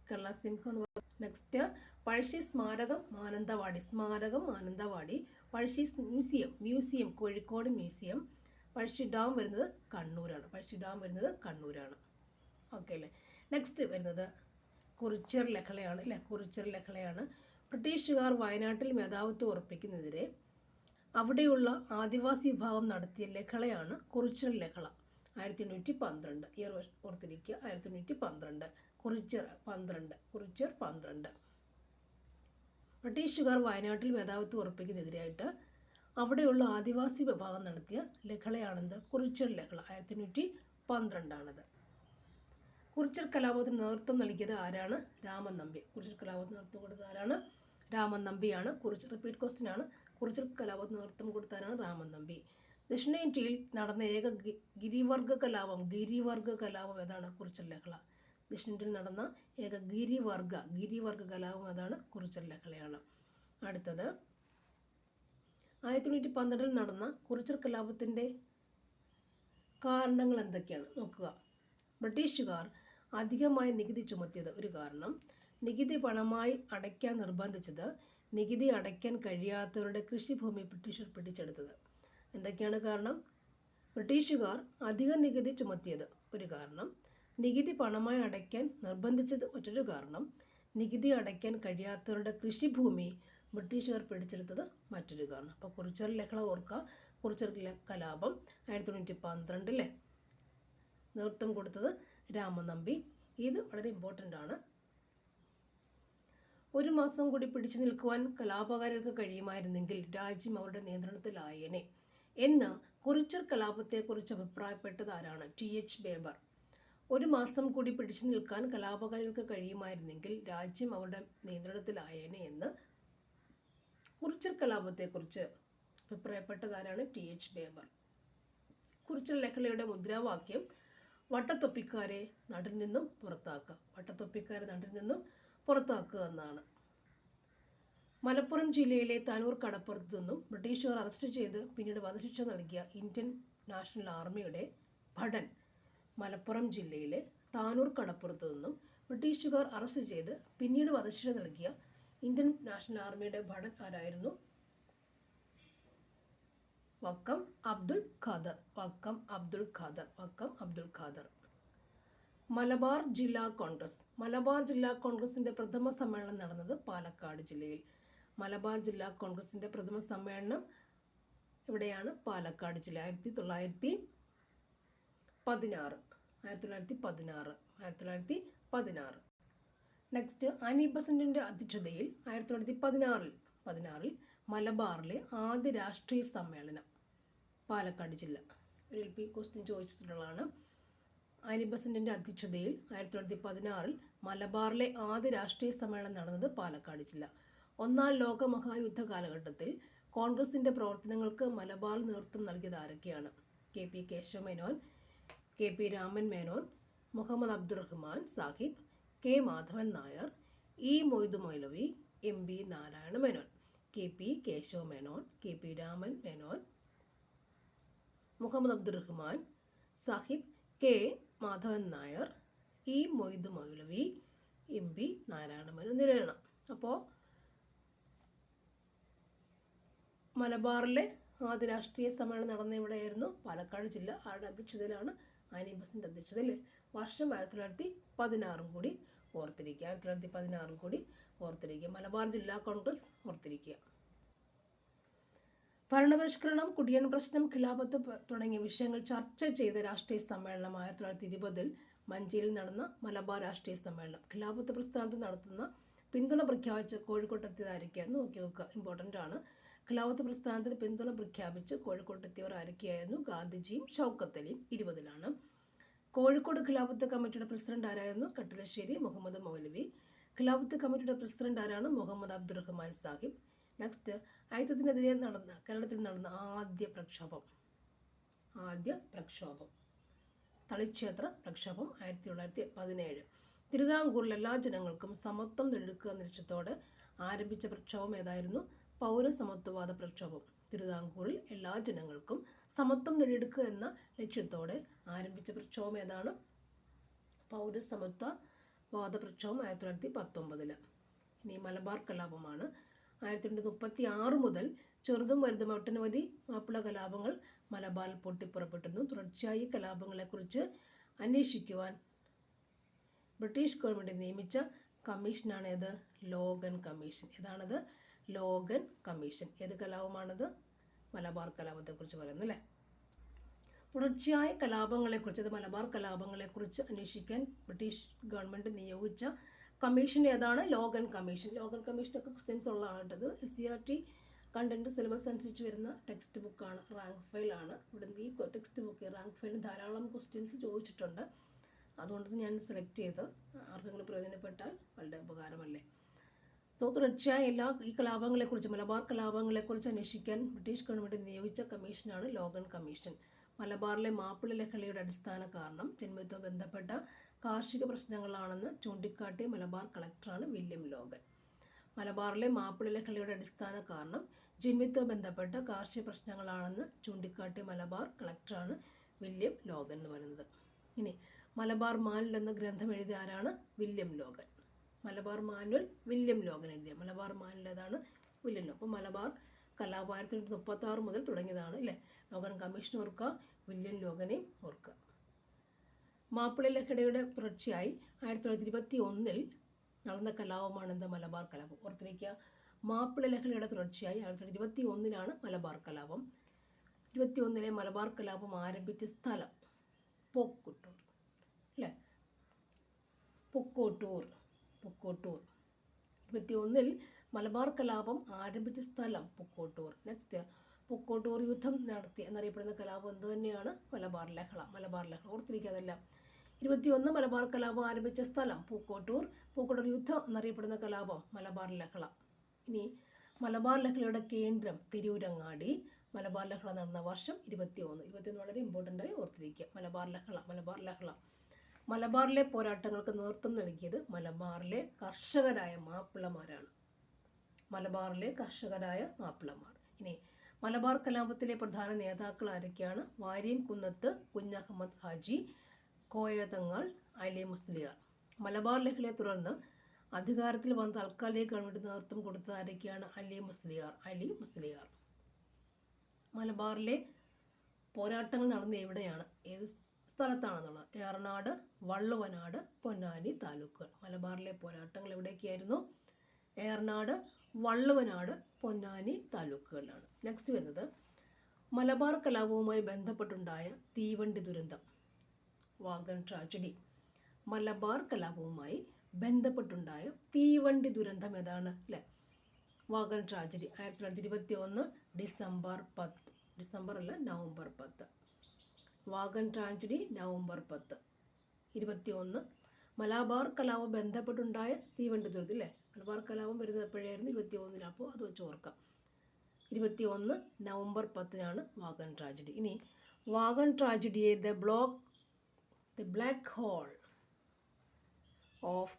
കേരള സിംഹം എന്ന് പറയുന്നത്. നെക്സ്റ്റ്, പഴശ്ശി സ്മാരകം Mananthavady. Pazhassi museum Kozhikode museum. Pazhassi dam വരുന്നത് കണ്ണൂരാണ്. ഓക്കെ അല്ലേ. നെക്സ്റ്റ് വരുന്നത് കുറിച്യർ ലഹളയാണ്. ബ്രിട്ടീഷുകാർ വയനാട്ടിൽ മേധാവിത്വം ഉറപ്പിക്കുന്നതിനെതിരെ അവിടെയുള്ള ആദിവാസി വിഭാഗം നടത്തിയ ലഹളയാണ് കുറിച്യർ ലഹള. 1812. ഇയർ ഓർത്തിരിക്കുക. 1812. കുറിച്യർ 12. ബ്രിട്ടീഷുകാർ വയനാട്ടിൽ മേധാവിത്വം ഉറപ്പിക്കുന്നതിനെതിരായിട്ട് അവിടെയുള്ള ആദിവാസി വിഭാഗം നടത്തിയ ലഹളയാണെന്ത്? കുറിച്യർ ലഹള. 1812. കുറിച്യർ കലാപത്തിന് നേതൃത്വം നൽകിയത് ആരാണ്? രാമൻ നമ്പി. കുറിച്യർ കലാപത്തിന് നേതൃത്വം കൊടുത്തത് ആരാണ്? രാമൻ നമ്പിയാണ്. റിപ്പീറ്റ് ക്വസ്റ്റ്യൻ ആണ്. കുറിച്യർ കലാപത്തിന് നേതൃത്വം കൊടുത്തതാണ് രാമൻ നമ്പി. ദക്ഷിണേന്ത്യയിൽ നടന്ന ഏക ഗിരിവർഗ കലാപം ഏതാണ്? കുറിച്യർ ലഹള. ദക്ഷിണേന്ത്യയിൽ നടന്ന ഏക ഗിരിവർഗ കലാപം ഏതാണ്? കുറിച്യർ ലഹളയാണ്. അടുത്തത് 1812 നടന്ന കുറിച്യർ കലാപത്തിൻ്റെ കാരണങ്ങൾ എന്തൊക്കെയാണ് നോക്കുക. ബ്രിട്ടീഷുകാർ അധികമായി നികുതി ചുമത്തിയത് ഒരു കാരണം. നികുതി പണമായി അടയ്ക്കാൻ നിർബന്ധിച്ചത്. നികുതി അടയ്ക്കാൻ കഴിയാത്തവരുടെ കൃഷിഭൂമി ബ്രിട്ടീഷുകാർ പിടിച്ചെടുത്തത്. എന്തൊക്കെയാണ് കാരണം? ബ്രിട്ടീഷുകാർ അധിക നികുതി ചുമത്തിയത് ഒരു കാരണം. നികുതി പണമായി അടയ്ക്കാൻ നിർബന്ധിച്ചത് മറ്റൊരു കാരണം. നികുതി അടയ്ക്കാൻ കഴിയാത്തവരുടെ കൃഷിഭൂമി ബ്രിട്ടീഷുകാർ പിടിച്ചെടുത്തത് മറ്റൊരു കാരണം. അപ്പോൾ കുറിച്യർ ലഹള ഓർക്കുക. കുറിച്യർ കലാപം 1812 നേതൃത്വം കൊടുത്തത് രാമൻ നമ്പി. ഇത് വളരെ ഇമ്പോർട്ടൻ്റ് ആണ്. ഒരു മാസം കൂടി പിടിച്ചു നിൽക്കുവാൻ കലാപകാരികൾക്ക് കഴിയുമായിരുന്നെങ്കിൽ രാജ്യം അവരുടെ നിയന്ത്രണത്തിലായേനെ എന്ന് കുറിച്യർ കലാപത്തെക്കുറിച്ച് അഭിപ്രായപ്പെട്ടത് ആരാണ്? ടി.എച്ച്. ബേബർ. ഒരു മാസം കൂടി പിടിച്ചു നിൽക്കാൻ കലാപകാരികൾക്ക് കഴിയുമായിരുന്നെങ്കിൽ രാജ്യം അവരുടെ നിയന്ത്രണത്തിലായേനെ എന്ന് കുറിച്യർ കലാപത്തെക്കുറിച്ച് അഭിപ്രായപ്പെട്ടത് ആരാണ്? ടി.എച്ച്. ബേബർ. കുറിച്യർ ലഹളയുടെ മുദ്രാവാക്യം വട്ടത്തൊപ്പിക്കാരെ നാട്ടിൽ നിന്നും പുറത്താക്കുക എന്നാണ്. മലപ്പുറം ജില്ലയിലെ താനൂർ കടപ്പുറത്തു നിന്നും ബ്രിട്ടീഷുകാർ അറസ്റ്റ് ചെയ്ത് പിന്നീട് വധശിക്ഷ നൽകിയ ഇന്ത്യൻ നാഷണൽ ആർമിയുടെ ഭടൻ. മലപ്പുറം ജില്ലയിലെ താനൂർ കടപ്പുറത്തു നിന്നും ബ്രിട്ടീഷുകാർ അറസ്റ്റ് ചെയ്ത് പിന്നീട് വധശിക്ഷ നൽകിയ ഇന്ത്യൻ നാഷണൽ ആർമിയുടെ ഭടൻ ആരായിരുന്നു? വക്കം അബ്ദുൽ ഖാദർ. മലബാർ ജില്ലാ കോൺഗ്രസിൻ്റെ പ്രഥമ സമ്മേളനം നടന്നത് പാലക്കാട് ജില്ലയിൽ. മലബാർ ജില്ലാ കോൺഗ്രസിൻ്റെ പ്രഥമ സമ്മേളനം ഇവിടെയാണ്, പാലക്കാട് ജില്ല. 1916. നെക്സ്റ്റ്, ആനി ബസന്റിൻ്റെ അധ്യക്ഷതയിൽ 1916 മലബാറിലെ ആദ്യ രാഷ്ട്രീയ സമ്മേളനം. പാലക്കാട് ജില്ല. ഒരു LP ക്വസ്റ്റ്യൻ ചോദിച്ചിട്ടുള്ളതാണ്. ആനി ബസന്റിൻ്റെ അധ്യക്ഷതയിൽ 1916 മലബാറിലെ ആദ്യ രാഷ്ട്രീയ സമ്മേളനം നടന്നത് പാലക്കാട് ജില്ല. ഒന്നാം ലോക മഹായുദ്ധ കാലഘട്ടത്തിൽ കോൺഗ്രസിൻ്റെ പ്രവർത്തനങ്ങൾക്ക് മലബാറിൽ നേതൃത്വം നൽകിയത് ആരൊക്കെയാണ്? KP Kesava Menon, KP Raman Menon, Muhammad Abdurahman Sahib, K Madhavan Nair, E Moidu Moulavi, MB Narayana Menon. KP Kesava Menon, KP Raman Menon, Muhammad Abdurahman Sahib, K Madhavan Nair, E Moidu Moulavi, M P Narayanamenon എന്നിവരാണ്. അപ്പോൾ മലബാറിലെ ആദ്യ രാഷ്ട്രീയ സമ്മേളനം നടന്ന എവിടെയായിരുന്നു? പാലക്കാട് ജില്ല. ആരുടെ അധ്യക്ഷതയിലാണ്? ആനി ബസന്റിൻ്റെ അധ്യക്ഷതയിൽ. വർഷം 1916 കൂടി ഓർത്തിരിക്കുക. 1916 കൂടി ഓർത്തിരിക്കുക. മലബാർ ജില്ലാ കോൺഗ്രസ് ഓർത്തിരിക്കുക. ഭരണപരിഷ്കരണം, കുടിയൻ പ്രശ്നം, ഖിലാഫത്ത് തുടങ്ങിയ വിഷയങ്ങൾ ചർച്ച ചെയ്ത രാഷ്ട്രീയ സമ്മേളനം 1920 മഞ്ചേരിയിൽ നടന്ന മലബാർ രാഷ്ട്രീയ സമ്മേളനം. ഖിലാഫത്ത് പ്രസ്ഥാനത്ത് നടത്തുന്ന പിന്തുണ പ്രഖ്യാപിച്ച് കോഴിക്കോട്ടെത്തിയത് ആരൊക്കെയായിരുന്നു നോക്കി വെക്കുക, ഇമ്പോർട്ടൻ്റ് ആണ്. ഖിലാഫത്ത് പ്രസ്ഥാനത്തിന് പിന്തുണ പ്രഖ്യാപിച്ച് കോഴിക്കോട്ടെത്തിയവർ ആരൊക്കെയായിരുന്നു? ഗാന്ധിജിയും ഷൗക്കത്ത് അലിയും. 20 കോഴിക്കോട് ഖിലാഫത്ത് കമ്മിറ്റിയുടെ പ്രസിഡന്റ് ആരായിരുന്നു? കട്ടിലശ്ശേരി മുഹമ്മദ് മൗലവി. ഖിലാഫത്ത് കമ്മിറ്റിയുടെ പ്രസിഡന്റ് ആരാണ്? മുഹമ്മദ് അബ്ദുറഹ്മാൻ സാഹിബ്. നെക്സ്റ്റ്, അയിത്തത്തിനെതിരെ കേരളത്തിൽ നടന്ന ആദ്യ പ്രക്ഷോഭം തളിക്ഷേത്ര പ്രക്ഷോഭം 1917. തിരുവിതാംകൂറിൽ എല്ലാ ജനങ്ങൾക്കും സമത്വം നേടിയെടുക്കുക എന്ന ലക്ഷ്യത്തോടെ ആരംഭിച്ച പ്രക്ഷോഭം ഏതായിരുന്നു? പൗരസമത്വവാദ പ്രക്ഷോഭം. തിരുവിതാംകൂറിൽ എല്ലാ ജനങ്ങൾക്കും സമത്വം നേടിയെടുക്കുക എന്ന ലക്ഷ്യത്തോടെ ആരംഭിച്ച പ്രക്ഷോഭം ഏതാണ്? പൗരസമത്വവാദ പ്രക്ഷോഭം 1919. ഇനി മലബാർ കലാപമാണ്. 1936 മുതൽ ചെറുതും വലുതും ഒട്ടനവധി മാപ്പിള കലാപങ്ങൾ മലബാറിൽ പൊട്ടിപ്പുറപ്പെട്ടിരുന്നു. തുടർച്ചയായി കലാപങ്ങളെക്കുറിച്ച് അന്വേഷിക്കുവാൻ ബ്രിട്ടീഷ് ഗവൺമെൻറ് നിയമിച്ച കമ്മീഷനാണ് ഏത്? Logan commission. ഏതാണത്? Logan commission. ഏത് കലാപമാണത്? മലബാർ കലാപത്തെക്കുറിച്ച് പറയുന്നു അല്ലേ. തുടർച്ചയായ കലാപങ്ങളെക്കുറിച്ച്, അത് മലബാർ കലാപങ്ങളെക്കുറിച്ച് അന്വേഷിക്കാൻ ബ്രിട്ടീഷ് ഗവൺമെൻറ് നിയോഗിച്ച കമ്മീഷൻ ഏതാണ്? Logan commission. ലോഗൻ കമ്മീഷനൊക്കെ ക്വസ്റ്റ്യൻസ് ഉള്ളതാണ് കേട്ടത്. SCERT കണ്ടൻറ്റ് സിലബസ് അനുസരിച്ച് വരുന്ന ടെക്സ്റ്റ് ബുക്കാണ്, റാങ്ക് ഫയലാണ്. ഇവിടെ ഈ ടെക്സ്റ്റ് ബുക്ക് റാങ്ക് ഫയലിന് ധാരാളം ക്വസ്റ്റ്യൻസ് ചോദിച്ചിട്ടുണ്ട്. അതുകൊണ്ട് ഞാൻ സെലക്ട് ചെയ്ത് ആർക്കെങ്കിലും പ്രയോജനപ്പെട്ടാൽ വളരെ ഉപകാരമല്ലേ. സോ തുടർച്ചയായ ഈ കലാപങ്ങളെക്കുറിച്ച്, മലബാർ കലാപങ്ങളെക്കുറിച്ച് അന്വേഷിക്കാൻ ബ്രിട്ടീഷ് ഗവൺമെൻറ് നിയോഗിച്ച കമ്മീഷനാണ് ലോഗൻ കമ്മീഷൻ. മലബാറിലെ മാപ്പിള ലഹളയുടെ അടിസ്ഥാന കാരണം ജന്മിത്വം ബന്ധപ്പെട്ട കാർഷിക പ്രശ്നങ്ങളാണെന്ന് ചൂണ്ടിക്കാട്ടിയ മലബാർ കളക്ടറാണ് വില്യം ലോഗൻ. മലബാറിലെ മാപ്പിള ലഹളയുടെ അടിസ്ഥാന കാരണം ജന്മിത്വം ബന്ധപ്പെട്ട കാർഷിക പ്രശ്നങ്ങളാണെന്ന് ചൂണ്ടിക്കാട്ടിയ മലബാർ കളക്ടറാണ് വില്യം ലോഗൻ എന്ന് പറയുന്നത്. ഇനി മലബാർ മാനുവൽ എന്ന ഗ്രന്ഥം എഴുതിയ ആരാണ്? William Logan. Malabar manual William Logan എഴുതിയ. മലബാർ മാനുവൽ ഏതാണ്? William Logan. അപ്പോൾ മലബാർ കലാപം 1936 മുതൽ തുടങ്ങിയതാണ് അല്ലേ. ലോഗൻ കമ്മീഷൻ ഓർക്കുക, വില്യം ലോഗനെയും ഓർക്കുക. മാപ്പിള ലഹളയുടെ തുടർച്ചയായി 1921 നടന്ന കലാപമാണ് എന്ത്? മലബാർ കലാപം. ഓർത്തിരിക്കുക, മാപ്പിള ലഹളയുടെ തുടർച്ചയായി 1921 മലബാർ കലാപം. 21 മലബാർ കലാപം ആരംഭിച്ച സ്ഥലം പൊക്കോട്ടൂർ അല്ലേ. പൊക്കോട്ടൂർ. 21 മലബാർ കലാപം ആരംഭിച്ച സ്ഥലം പൊക്കോട്ടൂർ. നെക്സ്റ്റ്, പൊക്കോട്ടൂർ യുദ്ധം നടത്തി എന്നറിയപ്പെടുന്ന കലാപം എന്ത് തന്നെയാണ്? മലബാർ ലഹള. ഓർത്തിരിക്കുക അതെല്ലാം. 21 മലബാർ കലാപം ആരംഭിച്ച സ്ഥലം പൂക്കോട്ടൂർ. പൂക്കോട്ടൂർ യുദ്ധം എന്നറിയപ്പെടുന്ന കലാപം മലബാർ ലഹള. ഇനി മലബാർ ലഹളയുടെ കേന്ദ്രം തിരൂരങ്ങാടി. മലബാർ ലഹള നടന്ന വർഷം 21 വളരെ ഇമ്പോർട്ടൻ്റ് ആയി ഓർത്തിരിക്കുക. മലബാർ ലഹള. മലബാറിലെ പോരാട്ടങ്ങൾക്ക് നേതൃത്വം നൽകിയത് മലബാറിലെ കർഷകരായ മാപ്പിളമാരാണ്. ഇനി മലബാർ കലാപത്തിലെ പ്രധാന നേതാക്കൾ ആരൊക്കെയാണ്? വാര്യം കുന്നത്ത് കുഞ്ഞഹമ്മദ് ഹാജി, കോയതങ്ങൾ, അലി മുസ്ലിയാർ. മലബാർ ലഹളയെ തുടർന്ന് അധികാരത്തിൽ വന്ന താൽക്കാലിക ഗവൺമെൻറ് നേതൃത്വം കൊടുത്ത ആരൊക്കെയാണ്? അലി മുസ്ലിയാർ. മലബാറിലെ പോരാട്ടങ്ങൾ നടന്ന എവിടെയാണ്? ഏത് സ്ഥലത്താണെന്നുള്ളത്? ഏറനാട്, വള്ളുവനാട്, പൊന്നാനി താലൂക്കുകൾ. മലബാറിലെ പോരാട്ടങ്ങൾ എവിടെയൊക്കെയായിരുന്നു? ഏറനാട്, വള്ളുവനാട്, പൊന്നാനി താലൂക്കുകളിലാണ്. നെക്സ്റ്റ് വരുന്നത് മലബാർ കലാപവുമായി ബന്ധപ്പെട്ടുണ്ടായ തീവണ്ടി ദുരന്തം, വാഗൺ ട്രാജഡി. മലബാർ കലാപവുമായി ബന്ധപ്പെട്ടുണ്ടായ തീവണ്ടി ദുരന്തം ഏതാണ് അല്ലേ? Wagon tragedy 1921 December 10. Wagon tragedy November 10. 21 Malabar കലാപം ബന്ധപ്പെട്ടുണ്ടായ തീവണ്ടി ദുരന്തം അല്ലേ. മലബാർ കലാപം വരുന്നത് എപ്പോഴായിരുന്നു? 21. അപ്പോൾ അത് വെച്ച് ഓർക്കാം. 21 നവംബർ 10 വാഗൺ ട്രാജഡി. ഇനി വാഗൺ ട്രാജഡിയെ the black hole of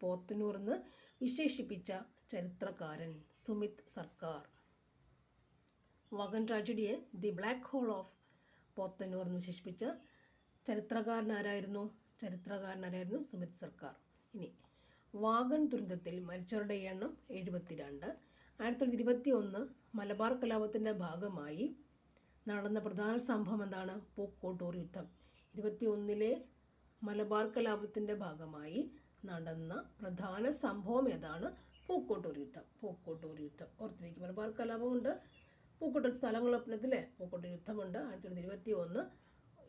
Pothanur എന്ന് വിശേഷിപ്പിച്ച ചരിത്രകാരൻ സുമിത് സർക്കാർ. വാഗൺ ട്രാജഡിയെ the black hole of Pothanur എന്ന് വിശേഷിപ്പിച്ച ചരിത്രകാരനാരായിരുന്നു സുമിത് സർക്കാർ. ഇനി വാഗൺ ദുരന്തത്തിൽ മരിച്ചവരുടെ എണ്ണം 72. 1921 മലബാർ കലാപത്തിൻ്റെ ഭാഗമായി നടന്ന പ്രധാന സംഭവം എന്താണ്? പൂക്കോട്ടൂർ യുദ്ധം. 21 മലബാർ കലാപത്തിൻ്റെ ഭാഗമായി നടന്ന പ്രധാന സംഭവം ഏതാണ്? പൂക്കോട്ടൂർ യുദ്ധം. ഓർത്തിരിക്കും. മലബാർ കലാപമുണ്ട്, പൂക്കോട്ടൂർ സ്ഥലങ്ങളൊപ്പനത്തിലെ പൂക്കോട്ടൂർ യുദ്ധമുണ്ട് 1921,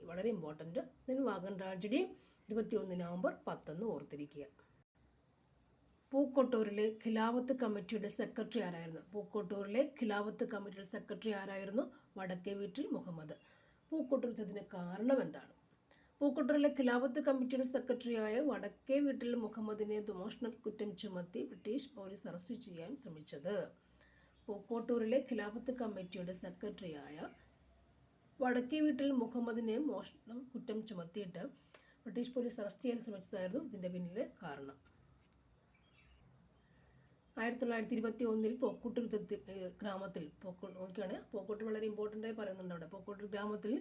വളരെ important. Then wagon tragedy 21 November 10 ഓർത്തിരിക്കുക. പൂക്കോട്ടൂരിലെ ഖിലാഫത്ത് കമ്മിറ്റിയുടെ സെക്രട്ടറി ആരായിരുന്നു? വടക്കേ വീട്ടിൽ മുഹമ്മദ്. പൂക്കോട്ടൂർ യുദ്ധത്തിന് കാരണം എന്താണ്? പൂക്കോട്ടൂരിലെ ഖിലാഫത്ത് കമ്മിറ്റിയുടെ സെക്രട്ടറിയായ വടക്കേ വീട്ടിൽ മുഹമ്മദിനെ മോഷണ കുറ്റം ചുമത്തി ബ്രിട്ടീഷ് പോലീസ് അറസ്റ്റ് ചെയ്യാൻ ശ്രമിച്ചത്. പൂക്കോട്ടൂരിലെ ഖിലാഫത്ത് കമ്മിറ്റിയുടെ സെക്രട്ടറിയായ വടക്കേ വീട്ടിൽ മുഹമ്മദിനെ മോഷണം കുറ്റം ചുമത്തിയിട്ട് ബ്രിട്ടീഷ് പോലീസ് അറസ്റ്റ് ചെയ്യാൻ ശ്രമിച്ചതായിരുന്നു ഇതിൻ്റെ പിന്നിലെ കാരണം. 1921 പോക്കോട്ടൂർ ഗ്രാമത്തിൽ പോക്കോട്ടൂർ വളരെ ഇമ്പോർട്ടൻ്റ് ആയി പറയുന്നുണ്ട്. അവിടെ പോക്കോട്ടൂർ ഗ്രാമത്തിൽ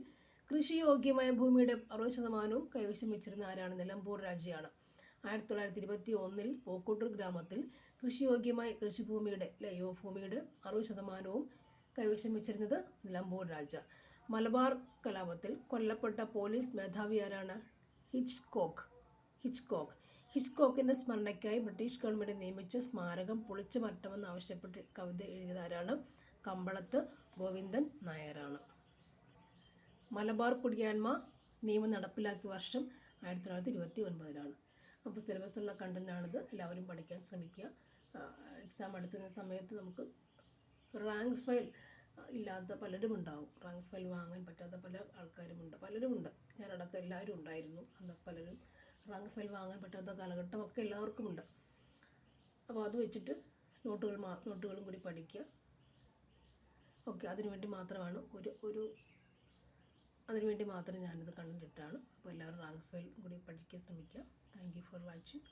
കൃഷിയോഗ്യമായ ഭൂമിയുടെ 60% കൈവശം വെച്ചിരുന്ന ആരാണ്? നിലമ്പൂർ രാജയാണ്. 1921 പോക്കോട്ടൂർ ഗ്രാമത്തിൽ കൃഷിയോഗ്യമായ കൃഷിഭൂമിയുടെ 60% കൈവശം വെച്ചിരുന്നത് നിലമ്പൂർ രാജ. മലബാർ കലാപത്തിൽ കൊല്ലപ്പെട്ട പോലീസ് മേധാവി ആരാണ്? ഹിച്ച്കോക്കിൻ്റെ സ്മരണയ്ക്കായി ബ്രിട്ടീഷ് ഗവൺമെൻറ് നിയമിച്ച സ്മാരകം പൊളിച്ചു മാറ്റണമെന്ന് ആവശ്യപ്പെട്ട് കവിത എഴുതിയതാരാണ്? കമ്പളത്ത് ഗോവിന്ദൻ നായരാണ്. മലബാർ കുടിയാന്മ നിയമം നടപ്പിലാക്കിയ വർഷം 1929. അപ്പോൾ സിലബസിലുള്ള കണ്ടൻ്റാണിത്. എല്ലാവരും പഠിക്കാൻ ശ്രമിക്കുക. എക്സാം അടുത്തുന്ന സമയത്ത് നമുക്ക് റാങ്ക് ഫയൽ ഇല്ലാത്ത പലരും ഉണ്ടാവും. റാങ്ക് ഫയൽ വാങ്ങാൻ പറ്റാത്ത പല ആൾക്കാരുമുണ്ട്. ഞാനടക്കം എല്ലാവരും ഉണ്ടായിരുന്നു. അന്ന് പലരും റാങ്ക് ഫയൽ വാങ്ങാൻ പറ്റാത്ത കാലഘട്ടമൊക്കെ എല്ലാവർക്കും ഉണ്ട്. അപ്പോൾ അത് വെച്ചിട്ട് നോട്ടുകളും കൂടി പഠിക്കുക. ഓക്കെ, അതിനുവേണ്ടി മാത്രം ഞാനിത് കണ്ടിട്ടാണ്. അപ്പോൾ എല്ലാവരും റാങ്ക് ഫയൽ കൂടി പഠിക്കാൻ ശ്രമിക്കുക. Thank you for watching.